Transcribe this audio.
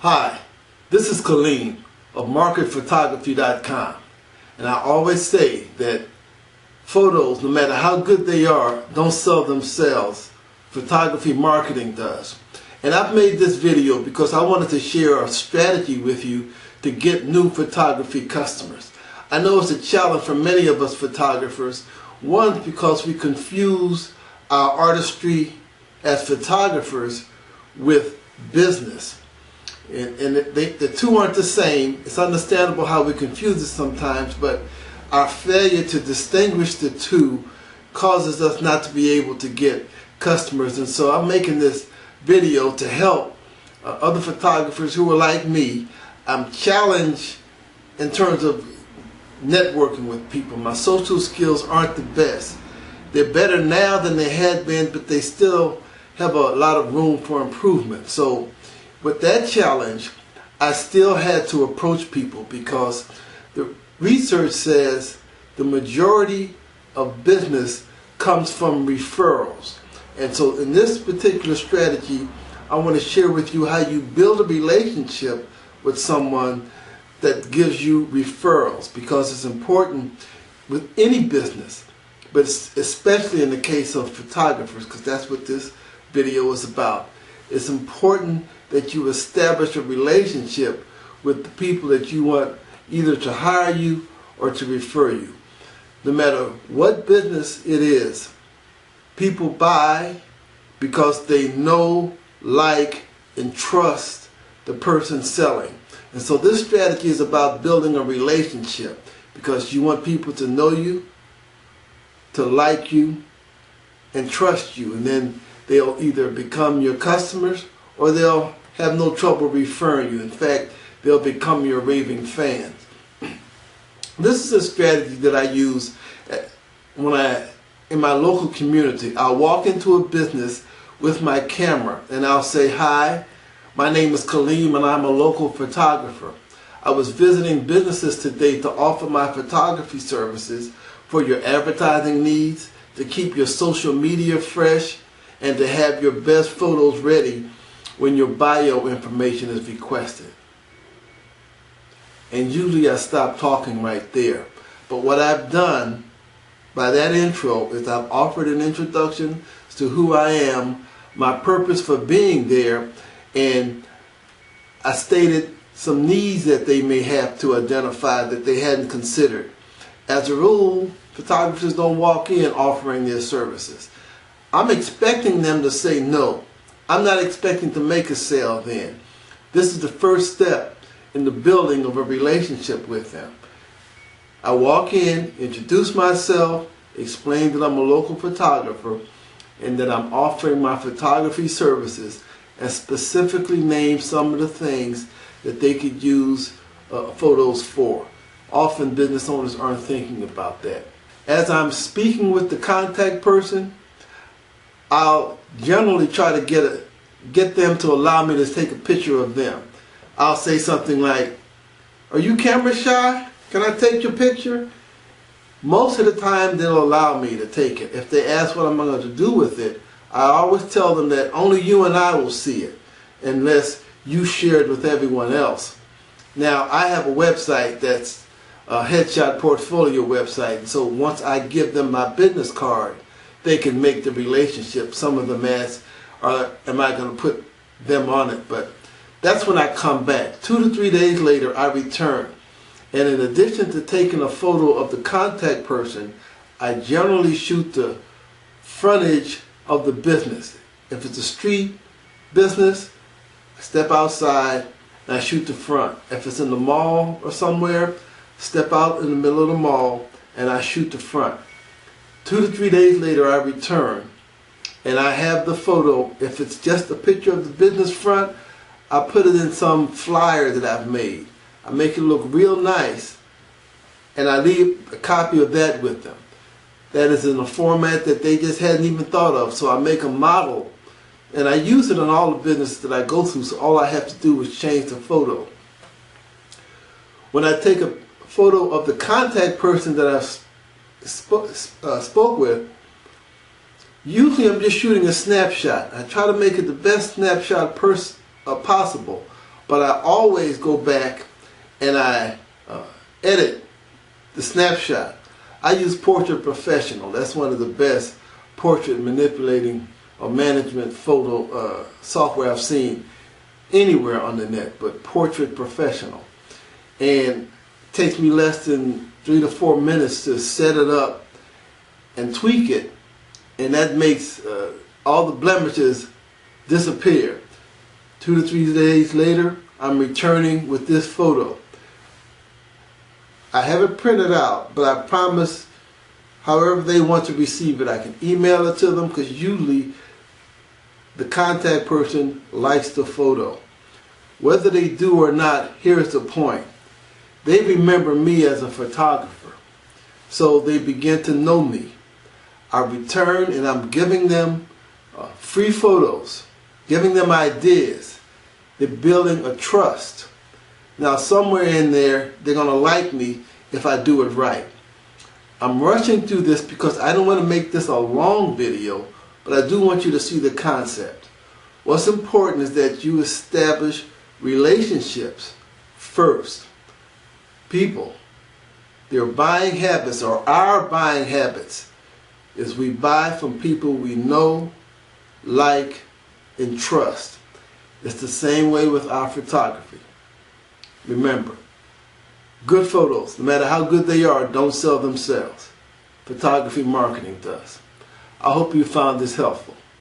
Hi, this is Kaleem of MarketPhotography.com, and I always say that photos, no matter how good they are, don't sell themselves. Photography marketing does. And I've made this video because I wanted to share a strategy with you to get new photography customers. I know it's a challenge for many of us photographers. One, because we confuse our artistry as photographers with business. And the two aren't the same. It's understandable how we confuse it sometimes, but our failure to distinguish the two causes us not to be able to get customers. And so I'm making this video to help other photographers who are like me. I'm challenged in terms of networking with people. My social skills aren't the best. They're better now than they had been, but they still have a lot of room for improvement. So with that challenge, I still had to approach people because the research says the majority of business comes from referrals. And so in this particular strategy, I want to share with you how you build a relationship with someone that gives you referrals, because it's important with any business, but especially in the case of photographers, because that's what this video is about. It's important that you establish a relationship with the people that you want either to hire you or to refer you. No matter what business it is, people buy because they know, like, and trust the person selling. And so this strategy is about building a relationship, because you want people to know you, to like you, and trust you. And then they'll either become your customers or they'll have no trouble referring you. In fact, they'll become your raving fans. This is a strategy that I use in my local community. I'll walk into a business with my camera and I'll say, "Hi, my name is Kaleem and I'm a local photographer. I was visiting businesses today to offer my photography services for your advertising needs, to keep your social media fresh, and to have your best photos ready when your bio information is requested." And usually I stop talking right there. But what I've done by that intro is I've offered an introduction to who I am, my purpose for being there, and I stated some needs that they may have to identify that they hadn't considered. As a rule, photographers don't walk in offering their services. I'm expecting them to say no. I'm not expecting to make a sale then. This is the first step in the building of a relationship with them. I walk in, introduce myself, explain that I'm a local photographer and that I'm offering my photography services, and specifically name some of the things that they could use photos for. Often business owners aren't thinking about that. As I'm speaking with the contact person, I'll generally try to get them to allow me to take a picture of them. I'll say something like, "Are you camera shy? Can I take your picture?" Most of the time they'll allow me to take it. If they ask what I'm going to do with it, I always tell them that only you and I will see it, unless you share it with everyone else. Now, I have a website that's a headshot portfolio website, so once I give them my business card, they can make the relationship. Some of them ask, am I going to put them on it? But that's when I come back. 2 to 3 days later, I return. And in addition to taking a photo of the contact person, I generally shoot the frontage of the business. If it's a street business, I step outside and I shoot the front. If it's in the mall or somewhere, step out in the middle of the mall and I shoot the front. 2 to 3 days later, I return and I have the photo. If it's just a picture of the business front, I put it in some flyer that I've made. I make it look real nice and I leave a copy of that with them. That is in a format that they just hadn't even thought of. So I make a model and I use it on all the businesses that I go through, so all I have to do is change the photo. When I take a photo of the contact person that I spoke with, usually I'm just shooting a snapshot. I try to make it the best snapshot possible. but I always go back and I edit the snapshot. I use Portrait Professional. That's one of the best portrait manipulating or management photo software I've seen anywhere on the net, but Portrait Professional. And it takes me less than 3 to 4 minutes to set it up and tweak it, and that makes all the blemishes disappear. 2 to 3 days later, I'm returning with this photo. I have it printed out, but I promise however they want to receive it, I can email it to them, because usually the contact person likes the photo. Whether they do or not, here's the point. They remember me as a photographer, so they begin to know me. I return and I'm giving them free photos, giving them ideas. They're building a trust. Now somewhere in there, they're going to like me if I do it right. I'm rushing through this because I don't want to make this a long video, but I do want you to see the concept. What's important is that you establish relationships first. People, their buying habits, or our buying habits, is we buy from people we know, like, and trust. It's the same way with our photography. Remember, good photos, no matter how good they are, don't sell themselves. Photography marketing does. I hope you found this helpful.